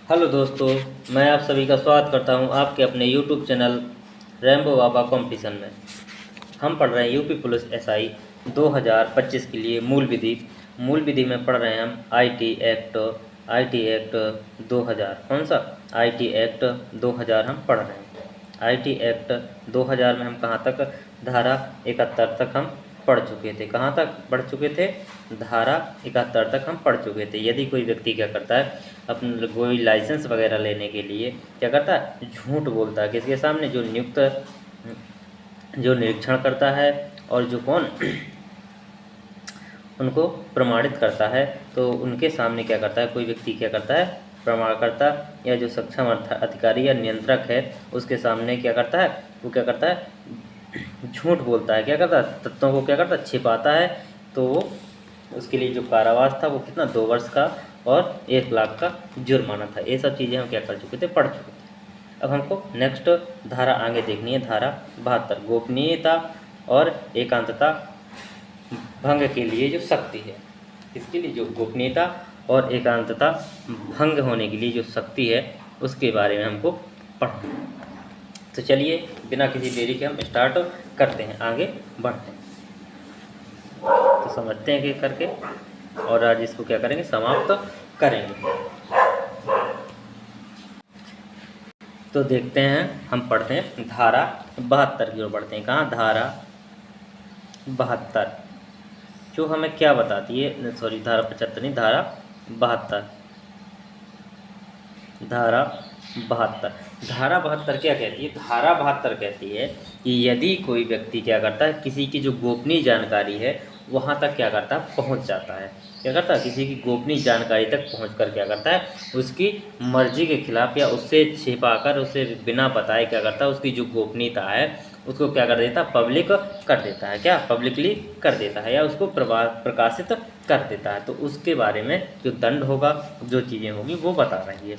Hello दोस्तों, मैं आप सभी का स्वागत करता हूं आपके अपने यूट्यूब चैनल रैम्बो बाबा कंपटीशन में। हम पढ़ रहे हैं यूपी पुलिस एसआई 2025 के लिए मूल विधि में पढ़ रहे हैं हम आईटी एक्ट 2000। कौन सा? आईटी एक्ट 2000 हम पढ़ रहे हैं। आईटी एक्ट 2000 में हम कहाँ तक? धारा 71 तक हम पढ़ चुके थे। कहाँ तक पढ़ चुके थे? धारा 71 तक हम पढ़ चुके थे। यदि कोई व्यक्ति क्या करता है, अपने कोई लाइसेंस वगैरह लेने के लिए क्या करता है, झूठ बोलता है किसके सामने? जो निरीक्षण करता है और जो कौन उनको प्रमाणित करता है, तो उनके सामने क्या करता है, कोई व्यक्ति क्या करता है, प्रमाणकर्ता या जो सक्षम अधिकारी या नियंत्रक है उसके सामने क्या करता है, वो क्या करता है, झूठ बोलता है। क्या करता है? तथ्यों को क्या करता है, छिपाता है। तो उसके लिए जो कारावास था वो कितना? 2 वर्ष का और 1 लाख का जुर्माना था। ये सब चीज़ें हम क्या कर चुके थे, पढ़ चुके थे। अब हमको नेक्स्ट धारा आगे देखनी है, धारा 72, गोपनीयता और एकांतता भंग के लिए जो शक्ति है। इसके लिए जो गोपनीयता और एकांतता भंग होने के लिए जो शक्ति है उसके बारे में हमको पढ़ना है। तो चलिए बिना किसी देरी के हम स्टार्ट करते हैं, आगे बढ़ते हैं। तो समझते हैं कि करके, और आज इसको क्या करेंगे, समाप्त करेंगे। तो देखते हैं, हम पढ़ते हैं धारा 72 की ओर बढ़ते हैं। कहाँ? धारा 72 जो हमें क्या बताती है, सॉरी धारा 75 नहीं, धारा 72। धारा 72 धारा 72 क्या कहती है? धारा 72 कहती है कि यदि कोई व्यक्ति क्या करता है, किसी की जो गोपनीय जानकारी है वहाँ तक क्या करता है, पहुँच जाता है। क्या करता है? किसी की गोपनीय जानकारी तक पहुँचकर क्या करता है, उसकी मर्जी के खिलाफ या उससे छिपाकर, उसे बिना बताए क्या करता है, उसकी जो गोपनीयता है उसको क्या कर देता है, पब्लिक कर देता है। क्या? पब्लिकली कर देता है या उसको प्रकाशित कर देता है। तो उसके बारे में जो दंड होगा, जो चीज़ें होंगी वो बता रही है।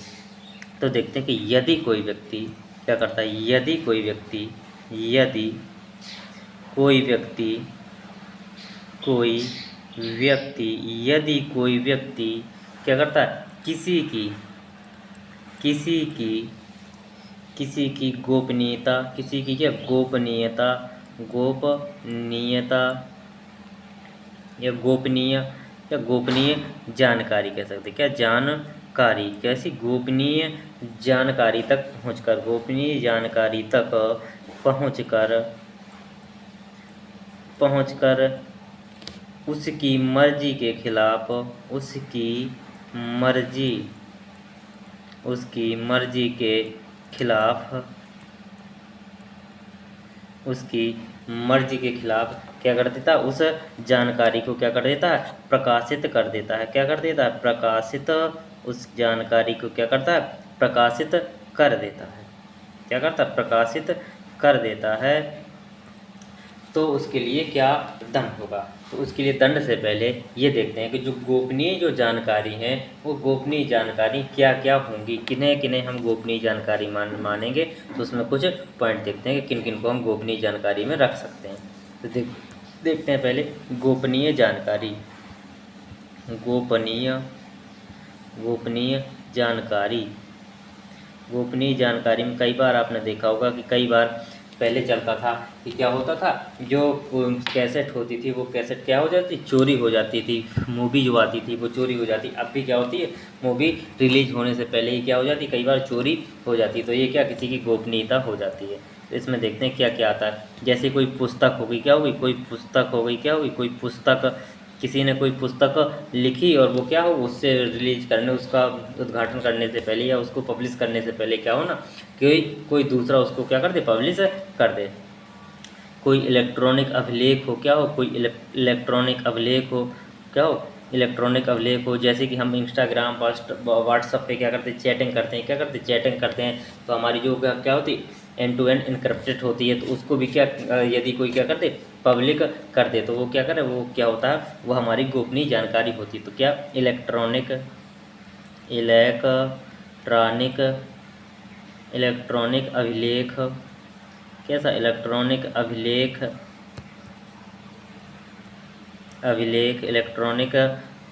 तो देखते हैं कि यदि कोई व्यक्ति क्या करता है, यदि कोई व्यक्ति क्या करता है, किसी की गोपनीयता, किसी की क्या गोपनीयता या गोपनीय जानकारी कह सकते। क्या? जानकारी। कैसी? गोपनीय जानकारी तक पहुंचकर, गोपनीय जानकारी तक पहुंचकर उसकी मर्जी के खिलाफ, उसकी मर्जी के खिलाफ क्या कर देता है, उस जानकारी को क्या कर देता है, प्रकाशित कर देता है। क्या कर देता है? प्रकाशित। उस जानकारी को क्या करता है, प्रकाशित कर देता है। क्या करता है? प्रकाशित कर देता है। तो उसके लिए क्या दंड होगा? तो उसके लिए दंड से पहले ये देखते हैं कि जो गोपनीय जो जानकारी है वो गोपनीय जानकारी क्या क्या होंगी, किन्हें किन्हें हम गोपनीय जानकारी मानेंगे। तो उसमें कुछ पॉइंट देखते हैं कि किन किन को हम गोपनीय जानकारी में रख सकते हैं। तो देखते हैं पहले गोपनीय जानकारी। गोपनीय जानकारी में कई बार आपने देखा होगा कि कई बार पहले चलता था कि क्या होता था, जो कैसेट होती थी वो कैसेट क्या हो जाती, चोरी हो जाती थी। मूवी जो आती थी वो चोरी हो जाती। अब भी क्या होती है, मूवी रिलीज होने से पहले ही क्या हो जाती, कई बार चोरी हो जाती। तो ये क्या, किसी की गोपनीयता हो जाती है। तो इसमें देखते हैं क्या क्या आता है। जैसे कोई पुस्तक हो गई, क्या होगी, कोई पुस्तक किसी ने कोई पुस्तक लिखी और वो क्या हो, उससे रिलीज करने, उसका उद्घाटन करने से पहले या उसको पब्लिश करने से पहले क्या हो ना, कोई दूसरा उसको क्या कर दे, पब्लिश कर दे। कोई इलेक्ट्रॉनिक अभिलेख हो, क्या हो, कोई इलेक्ट्रॉनिक अभिलेख हो, क्या हो, इलेक्ट्रॉनिक अभिलेख हो। जैसे कि हम इंस्टाग्राम, व्हाट्सअप पे क्या करते हैं, चैटिंग करते हैं। तो हमारी जो क्या होती है, एंड टू एंड इनक्रिप्टेड होती है। तो उसको भी क्या, यदि कोई क्या करते, पब्लिक कर दे, तो वो क्या करे, वो क्या होता है, वो हमारी गोपनीय जानकारी होती है। तो क्या, इलेक्ट्रॉनिक अभिलेख, कैसा, इलेक्ट्रॉनिक अभिलेख, इलेक्ट्रॉनिक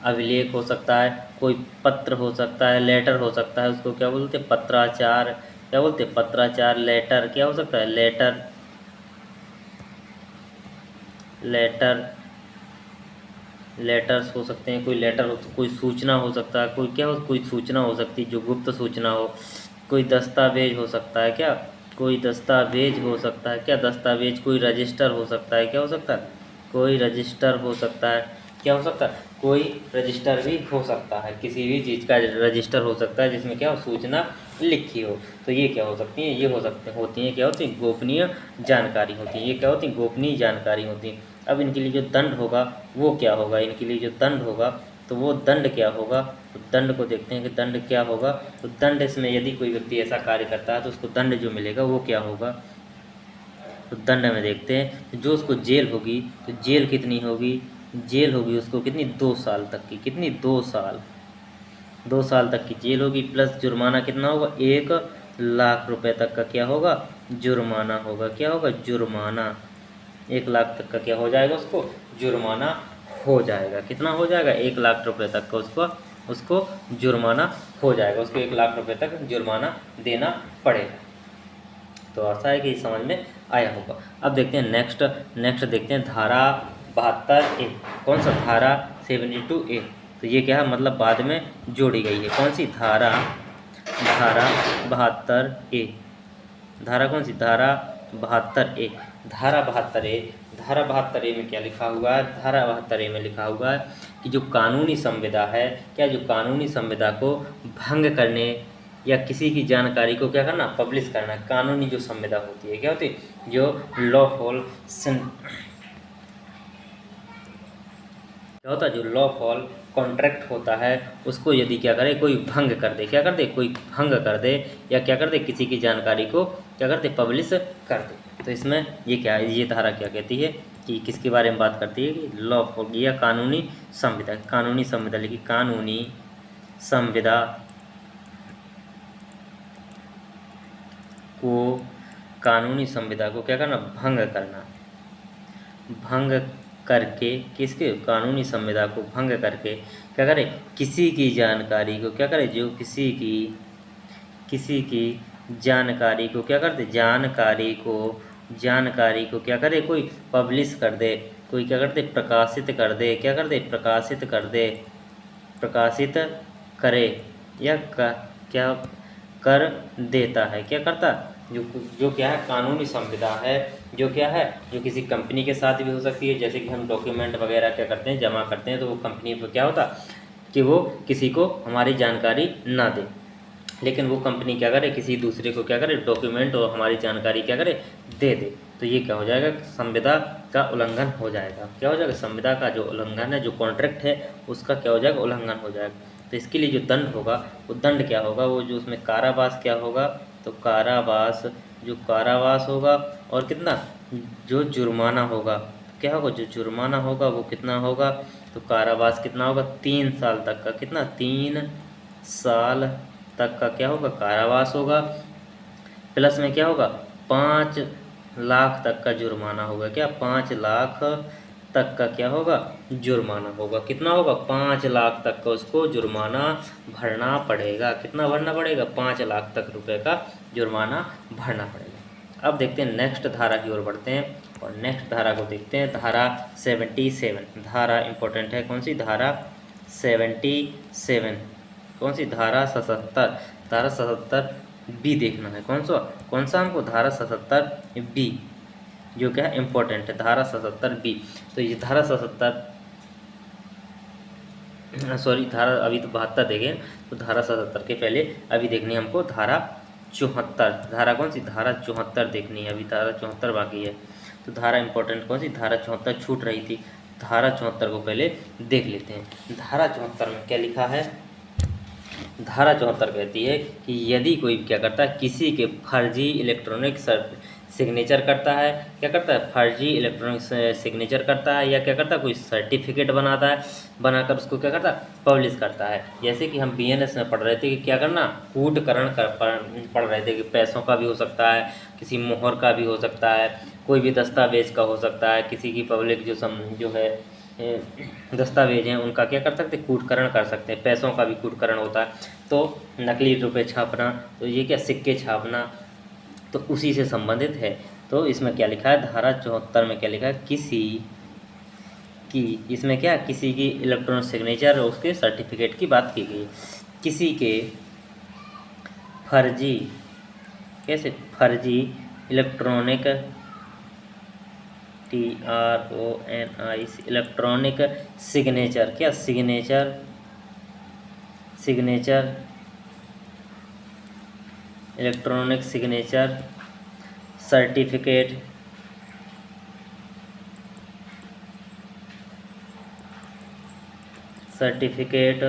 अभिलेख हो सकता है, कोई पत्र हो सकता है, लेटर हो सकता है, उसको क्या बोलते हैं, पत्राचार, क्या बोलते हैं, पत्राचार, लेटर, क्या हो सकता है, लेटर, लेटर, लेटर्स हो सकते हैं, कोई लेटर हो, कोई सूचना हो सकता है, कोई क्या हो, कोई सूचना हो सकती है जो गुप्त सूचना हो, कोई दस्तावेज हो सकता है, क्या, कोई दस्तावेज हो सकता है, क्या दस्तावेज, कोई रजिस्टर हो सकता है, क्या हो सकता है, कोई रजिस्टर हो सकता है, क्या हो सकता है, कोई रजिस्टर भी हो सकता है, किसी भी चीज़ का रजिस्टर हो सकता है जिसमें क्या हो, सूचना लिखी हो। तो ये क्या हो सकती है, ये हो सकते होती हैं, क्या होती है, गोपनीय जानकारी होती है, ये क्या होती है, गोपनीय जानकारी होती है। अब इनके लिए जो दंड होगा वो क्या होगा, इनके लिए जो दंड होगा तो वो दंड क्या होगा, तो दंड को देखते हैं कि दंड क्या होगा। तो दंड इसमें यदि कोई व्यक्ति ऐसा कार्य करता है तो उसको दंड जो मिलेगा वो क्या होगा, तो दंड में देखते हैं तो जो उसको जेल होगी, तो जेल कितनी होगी, जेल होगी उसको कितनी, 2 साल तक की, कितनी, 2 साल, 2 साल तक की जेल होगी, प्लस जुर्माना कितना होगा, 1 लाख रुपए तक का क्या होगा, जुर्माना होगा, क्या होगा, जुर्माना, 1 लाख तक का क्या हो जाएगा, उसको जुर्माना हो जाएगा, कितना हो जाएगा, 1 लाख रुपए तक का उसको उसको जुर्माना हो जाएगा, उसको 1 लाख रुपए तक जुर्माना देना पड़ेगा। तो आशा है कि समझ में आया होगा। अब देखते हैं नेक्स्ट, नेक्स्ट देखते हैं धारा 72A, कौन सा, धारा 72A। तो ये क्या है, मतलब बाद में जोड़ी गई है, कौन सी धारा, धारा 72A, धारा कौन सी, धारा 72A, धारा 72A, धारा 72A में क्या लिखा हुआ है, धारा 72A में लिखा हुआ है कि जो कानूनी संविदा है, क्या, जो कानूनी संविदा को भंग करने या किसी की जानकारी को क्या करना, पब्लिश करना, कानूनी जो संविदा होती है क्या होती है, जो लॉफुल, क्या होता है, जो लॉफुल कॉन्ट्रैक्ट होता है उसको यदि क्या करे, कोई भंग कर दे, क्या कर दे, कोई भंग कर दे या क्या कर दे, किसी की जानकारी को क्या करते, पब्लिश कर दे। तो इसमें ये क्या है, ये धारा क्या कहती है कि किसके बारे में बात करती है, कि लॉफुल या कानूनी संविदा, कानूनी संविदा लिखी, कानूनी संविदा को, कानूनी संविदा को क्या करना, भंग करना, भंग करके, किसके, कानूनी संविदा को भंग करके क्या करे, किसी की जानकारी को क्या करे, जो किसी की जानकारी को क्या कर दे, जानकारी को क्या करे, कोई पब्लिश कर दे, कोई क्या कर दे, प्रकाशित कर दे, क्या कर दे, प्रकाशित कर दे, प्रकाशित करे या क्या कर देता है, क्या करता, जो जो क्या है, कानूनी संविदा है, जो क्या है, जो किसी कंपनी के साथ भी हो सकती है, जैसे कि हम डॉक्यूमेंट वगैरह क्या करते हैं, जमा करते हैं, तो वो कंपनी पर क्या होता कि वो किसी को हमारी जानकारी ना दे, लेकिन वो कंपनी क्या करे, किसी दूसरे को क्या करे, डॉक्यूमेंट और हमारी जानकारी क्या करे, दे दे। तो ये क्या हो जाएगा, संविदा का उल्लंघन हो जाएगा, क्या हो जाएगा, संविदा का जो उल्लंघन है, जो कॉन्ट्रैक्ट है उसका क्या हो जाएगा, उल्लंघन हो जाएगा। तो इसके लिए जो दंड होगा वो दंड क्या होगा, वो जो उसमें कारावास क्या होगा, तो कारावास, जो कारावास होगा और कितना, जो जुर्माना होगा, क्या होगा, जो जुर्माना होगा वो कितना होगा, तो कारावास कितना होगा, 3 साल तक का, कितना, 3 साल तक का क्या होगा, कारावास होगा, प्लस में क्या होगा, 5 लाख तक का जुर्माना होगा, क्या, 5 लाख तक का क्या होगा, जुर्माना होगा, कितना होगा, 5 लाख तक का उसको जुर्माना भरना पड़ेगा, कितना भरना पड़ेगा, 5 लाख तक रुपए का जुर्माना भरना पड़ेगा। अब देखते हैं नेक्स्ट धारा की ओर बढ़ते हैं और नेक्स्ट धारा को देखते हैं, धारा 77, धारा इंपॉर्टेंट है, कौन सी, धारा 77, कौन सी, धारा 77, धारा 77B देखना है, कौन सा हमको, धारा 77B, जो क्या है इम्पोर्टेंट है, धारा 77B। तो ये धारा 77, सॉरी धारा अभी तो 72 देखें, तो धारा 77 के पहले अभी देखनी है हमको धारा 74, धारा कौन सी, धारा 74 देखनी है, अभी धारा 74 बाकी है। तो धारा इंपॉर्टेंट कौन सी, धारा 74 छूट रही थी, धारा 74 को पहले देख लेते हैं। धारा 74 में क्या लिखा है, धारा 74 कहती है कि यदि कोई क्या करता है, किसी के फर्जी इलेक्ट्रॉनिक सिग्नेचर करता है, क्या करता है, फर्जी इलेक्ट्रॉनिक सिग्नेचर करता है, या क्या करता है, कोई सर्टिफिकेट बनाता है, बनाकर उसको क्या करता है, पब्लिश करता है। जैसे कि हम बीएनएस में पढ़ रहे थे कि क्या करना, कूटकरण पढ़ रहे थे कि पैसों का भी हो सकता है, किसी मोहर का भी हो सकता है, कोई भी दस्तावेज का हो सकता है, किसी की पब्लिक जो है दस्तावेज हैं उनका क्या कर सकते हैं, कूटकरण कर सकते हैं। पैसों का भी कूटकरण होता है, तो नकली रुपए छापना, तो ये क्या सिक्के छापना, तो उसी से संबंधित है। तो इसमें क्या लिखा है, धारा 74 में क्या लिखा है, किसी की, इसमें क्या, किसी की इलेक्ट्रॉनिक सिग्नेचर और उसके सर्टिफिकेट की बात की गई। किसी के फर्जी, कैसे, फर्जी इलेक्ट्रॉनिक, TRONIC, इलेक्ट्रॉनिक सिग्नेचर, क्या signature, signature, electronic signature certificate, certificate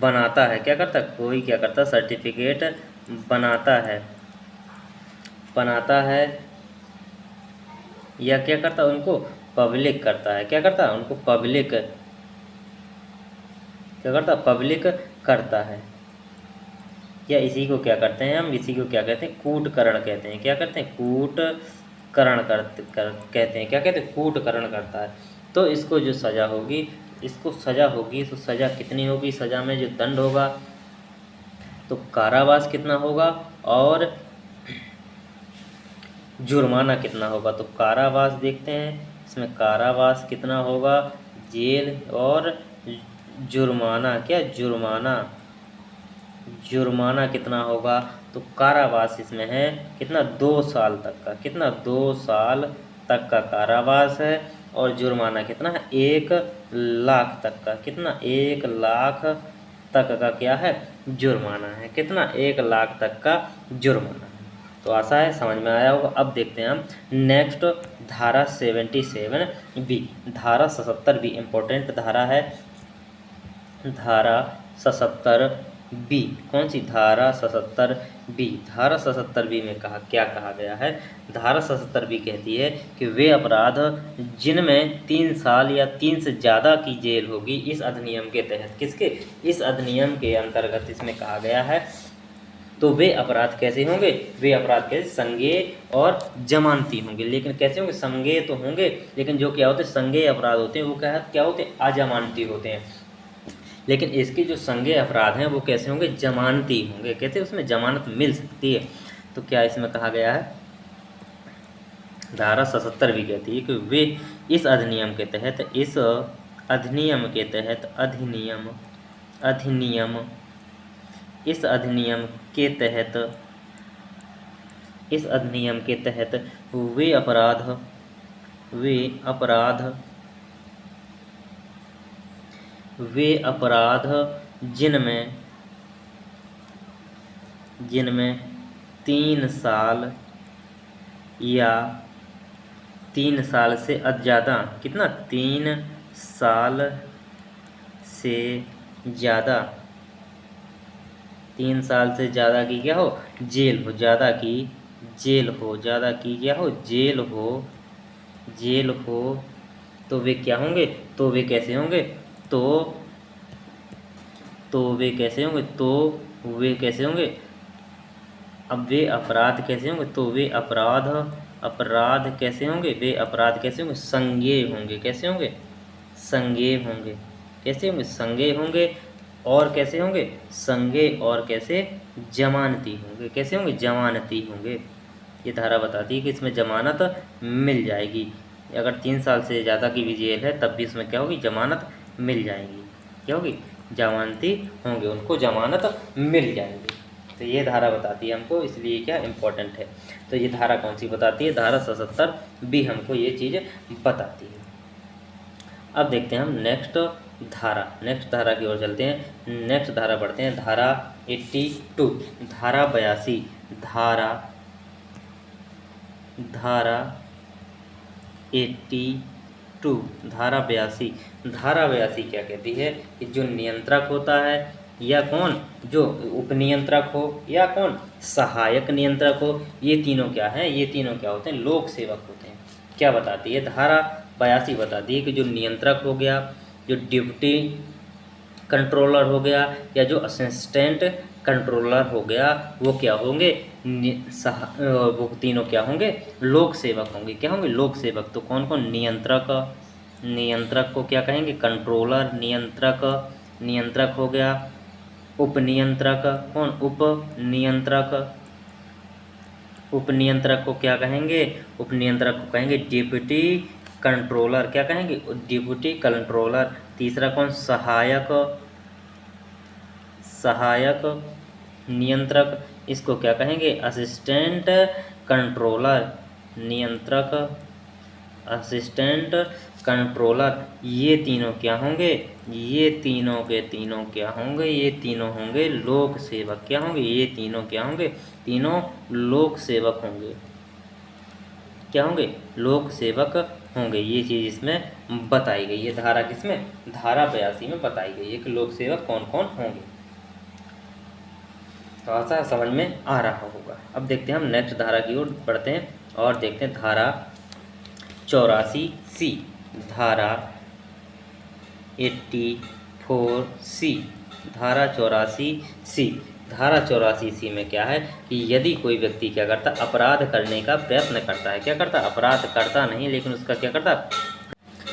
बनाता है, क्या करता है, कोई क्या करता है, सर्टिफिकेट बनाता है, बनाता है, या क्या करता है, उनको पब्लिक करता है, क्या करता है, उनको पब्लिक, क्या करता है, पब्लिक करता है। या इसी को क्या करते हैं हम, इसी को क्या कहते हैं, कूटकरण कहते हैं। क्या करते हैं, कूटकरण कहते हैं, क्या कहते हैं, कूटकरण करता है। तो इसको जो सज़ा होगी, इसको सज़ा होगी, तो सज़ा कितनी होगी, सज़ा में जो दंड होगा, तो कारावास कितना होगा और जुर्माना कितना होगा। तो कारावास देखते हैं, इसमें कारावास कितना होगा, जेल, और जुर्माना, क्या जुर्माना, जुर्माना कितना होगा, तो कारावास इसमें है कितना, 2 साल तक का, कितना, 2 साल तक का कारावास है, और जुर्माना कितना है, 1 लाख तक का, कितना, 1 लाख तक का क्या है, जुर्माना है, कितना, 1 लाख तक का जुर्माना है। तो आशा है समझ में आया होगा। अब देखते हैं हम नेक्स्ट, धारा 77B, धारा 77 भी इम्पोर्टेंट धारा है। धारा 77B, कौन सी, धारा 77B, धारा 77B में कहा, क्या कहा गया है, धारा 77B कहती है कि वे अपराध जिनमें 3 साल या 3 से ज़्यादा की जेल होगी इस अधिनियम के तहत, किसके, इस अधिनियम के अंतर्गत इसमें कहा गया है। तो वे अपराध कैसे होंगे, वे अपराध कैसे, संज्ञेय और जमानती होंगे। लेकिन कैसे होंगे, संज्ञेय तो होंगे, लेकिन जो क्या होते हैं, संज्ञेय अपराध होते हैं वो क्या होते हैं, अजमानती होते हैं। लेकिन इसके जो संज्ञेय अपराध हैं वो कैसे होंगे, जमानती होंगे, कैसे, उसमें जमानत मिल सकती है। तो क्या इसमें कहा गया है, धारा 77 भी कहती है कि वे इस अधिनियम के तहत, इस अधिनियम के तहत, अधिनियम, अधिनियम, इस अधिनियम के तहत, इस अधिनियम के तहत वे अपराध, वे अपराध, वे अपराध जिनमें, जिनमें 3 साल या 3 साल से ज़्यादा, कितना, 3 साल से ज़्यादा, 3 साल से ज़्यादा की क्या हो, जेल हो, ज़्यादा की जेल हो, ज़्यादा की क्या हो, जेल हो, जेल हो, तो वे क्या होंगे, तो वे कैसे होंगे, तो वे कैसे होंगे, तो वे कैसे होंगे, अब वे अपराध कैसे होंगे, तो वे अपराध, अपराध कैसे होंगे, वे अपराध कैसे होंगे, संज्ञेय होंगे, कैसे होंगे, संज्ञेय होंगे, कैसे होंगे, संज्ञेय होंगे, और कैसे होंगे, संज्ञेय, और कैसे, जमानती होंगे, कैसे होंगे, जमानती होंगे। ये धारा बताती है कि इसमें जमानत मिल जाएगी, अगर 3 साल से ज़्यादा की भी जेल है तब भी इसमें क्या होगी, जमानत मिल जाएगी, क्या होगी, जमानती होंगे, उनको जमानत मिल जाएगी। तो ये धारा बताती है हमको, इसलिए क्या इम्पोर्टेंट है। तो ये धारा कौन सी बताती है, धारा 77 भी हमको ये चीज़ बताती है। अब देखते हैं हम नेक्स्ट धारा, नेक्स्ट धारा की ओर चलते हैं, नेक्स्ट धारा पढ़ते हैं, धारा 82, धारा 82, धारा, धारा 82, धारा 82, धारा 82 क्या कहती है कि जो नियंत्रक होता है, या कौन, जो उपनियंत्रक हो, या कौन, सहायक नियंत्रक हो, ये तीनों क्या हैं, ये तीनों क्या होते हैं, लोक सेवक होते हैं। क्या बताती है, धारा 82 बताती है कि जो नियंत्रक हो गया, जो डिप्टी कंट्रोलर हो गया, या जो असिस्टेंट कंट्रोलर हो गया, वो क्या होंगे, वो तीनों क्या होंगे, लोक सेवक होंगे, क्या होंगे, लोक सेवक। तो कौन कौन, नियंत्रक, नियंत्रक को क्या कहेंगे? कंट्रोलर। नियंत्रक हो गया। उपनियंत्रक, कौन? उपनियंत्रक को क्या कहेंगे? उपनियंत्रक को कहेंगे डिप्टी कंट्रोलर। क्या कहेंगे? Deputy controller. तीसरा कौन? सहायक नियंत्रक, इसको क्या कहेंगे? Assistant controller. नियंत्रक, असिस्टेंट कंट्रोलर, ये तीनों क्या होंगे? ये तीनों के तीनों क्या होंगे? ये तीनों होंगे लोक सेवक। क्या होंगे? ये तीनों क्या होंगे? तीनों लोक सेवक होंगे। क्या होंगे? लोक सेवक होंगे। ये चीज़ इसमें बताई गई है। धारा किसमें? धारा 82 में बताई गई है कि लोक सेवक कौन कौन होंगे। तो ऐसा समझ में आ रहा होगा। अब देखते हैं हम नेक्स्ट धारा की ओर बढ़ते हैं और देखते हैं धारा 84C। धारा 84C, धारा 84C। धारा 84C में क्या है कि यदि कोई व्यक्ति क्या करता? अपराध करने का प्रयत्न करता है। क्या करता? अपराध करता नहीं, लेकिन उसका क्या करता?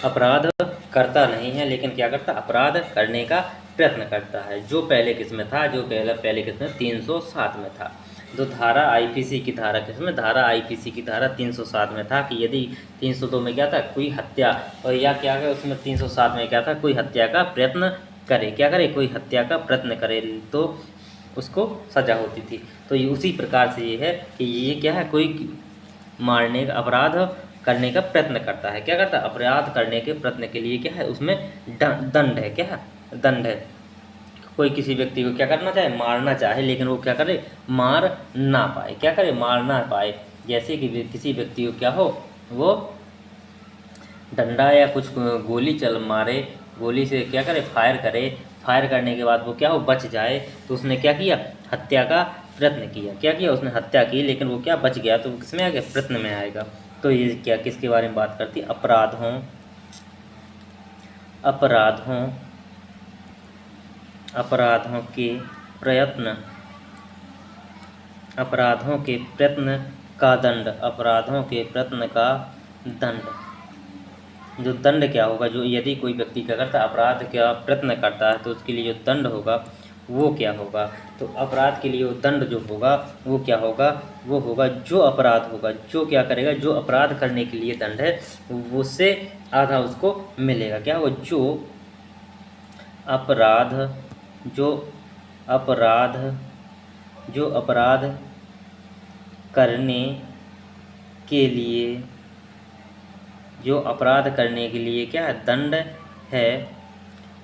अपराध करता नहीं है, लेकिन क्या करता? अपराध करने का प्रयत्न करता है। जो पहले किस में था? जो पहले किस में? 307 में था। तो धारा आईपीसी की धारा किसमें? धारा आईपीसी की धारा 307 में था कि यदि 302 में क्या था? कोई हत्या, और या क्या है उसमें 307 में क्या था? कोई हत्या का प्रयत्न करे। क्या करे? कोई हत्या का प्रयत्न करे तो उसको सजा होती थी। तो ये उसी प्रकार से ये है कि ये क्या है? कोई मारने का, अपराध करने का प्रयत्न करता है। क्या करता है? अपराध करने के प्रयत्न के लिए क्या है? उसमें दंड है। क्या है? दंड है। कोई किसी व्यक्ति को क्या करना चाहे? मारना चाहे, लेकिन वो क्या करे? मार ना पाए। क्या करे? मार ना पाए। जैसे कि किसी व्यक्ति को क्या हो? वो डंडा या कुछ गोली चल मारे, गोली से क्या करे? फायर करे। फायर करने के बाद वो क्या हो? बच जाए। तो उसने क्या किया? हत्या का प्रयत्न किया। क्या किया? उसने हत्या की, लेकिन वो क्या? बच गया। तो किसमें आ गया? प्रयत्न में आएगा। तो ये क्या किसके बारे में बात करती है? अपराधों के प्रयत्न, अपराधों के प्रयत्न का दंड। अपराधों के प्रयत्न का दंड। जो दंड क्या होगा? जो यदि कोई व्यक्ति क्या करता है? अपराध का प्रयत्न करता है, तो उसके लिए जो दंड होगा वो क्या होगा? तो अपराध के लिए वो दंड जो होगा वो क्या होगा? वो होगा जो अपराध होगा, जो क्या करेगा? जो अपराध करने के लिए दंड है उससे आधा उसको मिलेगा। क्या होगा? जो अपराध करने के लिए, जो अपराध करने के लिए क्या है? दंड है,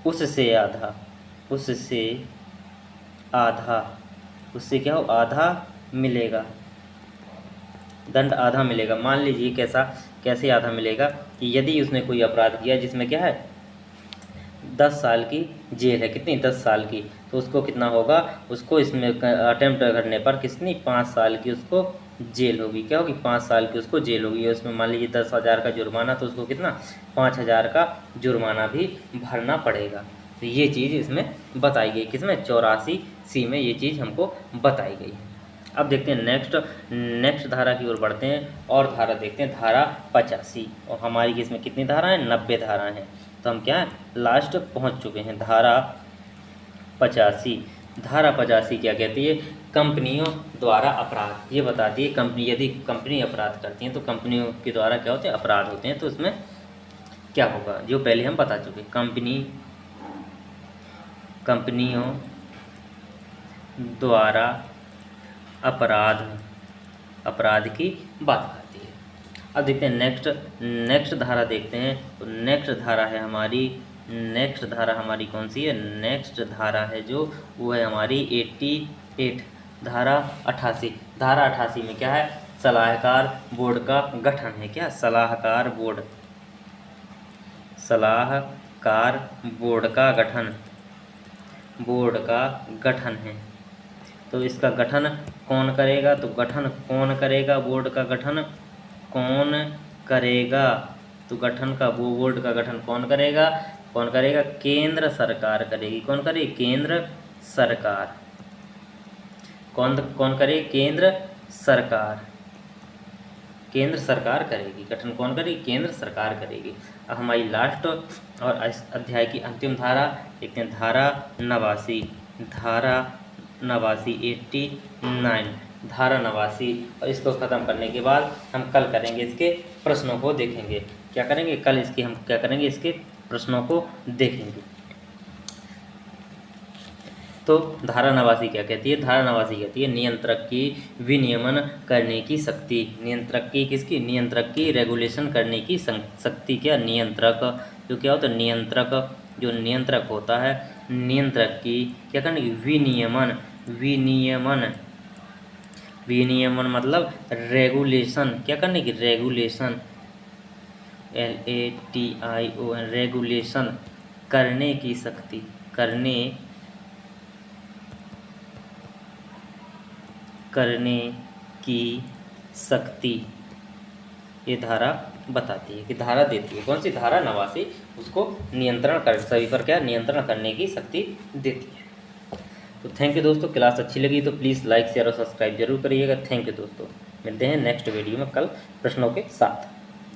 उससे क्या हो? आधा मिलेगा। दंड आधा मिलेगा। मान लीजिए कैसे आधा मिलेगा कि यदि उसने कोई अपराध किया जिसमें क्या है? 10 साल की जेल है। कितनी? 10 साल की। तो उसको कितना होगा? उसको इसमें अटेम्प्ट करने पर कितनी? 5 साल की उसको जेल होगी। क्या होगी? 5 साल की उसको जेल होगी। उसमें मान लीजिए 10,000 का जुर्माना, तो उसको कितना? 5,000 का जुर्माना भी भरना पड़ेगा। तो ये चीज़ इसमें बताई गई। किसमें? 84C में ये चीज़ हमको बताई गई है। अब देखते हैं नेक्स्ट धारा की ओर बढ़ते हैं और धारा देखते हैं धारा 85। और हमारी इसमें कितनी धाराएँ? 90 धाराएँ हैं। तो हम क्या है? लास्ट पहुंच चुके हैं। धारा 85। धारा 85 क्या कहती है? कंपनियों द्वारा अपराध। ये बताती है यदि कंपनी अपराध करती हैं तो कंपनियों के द्वारा क्या होते हैं? अपराध होते हैं। तो इसमें क्या होगा? जो पहले हम बता चुके। कंपनियों द्वारा अपराध की बात करती है। अब देखते हैं नेक्स्ट धारा देखते हैं। तो नेक्स्ट धारा हमारी कौन सी है? नेक्स्ट धारा है जो वो है हमारी 88। धारा 88। धारा 88 में क्या है? सलाहकार बोर्ड का गठन है। क्या? सलाहकार बोर्ड का गठन है। तो इसका गठन कौन करेगा? तो गठन कौन करेगा? बोर्ड का गठन कौन करेगा? तो बोर्ड का गठन कौन करेगा? केंद्र सरकार करेगी। कौन करे? केंद्र सरकार। कौन करे? केंद्र सरकार। केंद्र सरकार करेगी। गठन कौन करेगी? केंद्र सरकार करेगी। अब हमारी लास्ट और इस अध्याय की अंतिम धारा देखते हैं, धारा 89। धारा 89 89, धारा 89। और इसको ख़त्म करने के बाद हम कल करेंगे इसके प्रश्नों को देखेंगे। क्या करेंगे? कल इसके हम क्या करेंगे? इसके प्रश्नों को देखेंगे। तो धारा 89 क्या कहती है? धारा 89 कहती है नियंत्रक की विनियमन करने की शक्ति। नियंत्रक की किसकी? नियंत्रक की रेगुलेशन करने की शक्ति। क्या? नियंत्रक। जो क्या होता है? नियंत्रक। जो नियंत्रक होता है, नियंत्रक की क्या करने की? विनियमन। विनियमन। विनियमन मतलब रेगुलेशन। क्या करने की? रेगुलेशन। LATION, रेगुलेशन करने की शक्ति। करने की शक्ति ये धारा बताती है, कि धारा देती है। कौन सी? धारा 89 उसको नियंत्रण कर, सभी पर क्या? नियंत्रण करने की शक्ति देती है। तो थैंक यू दोस्तों, क्लास अच्छी लगी तो प्लीज़ लाइक शेयर और सब्सक्राइब जरूर करिएगा। थैंक यू दोस्तों, मिलते हैं नेक्स्ट वीडियो में कल प्रश्नों के साथ।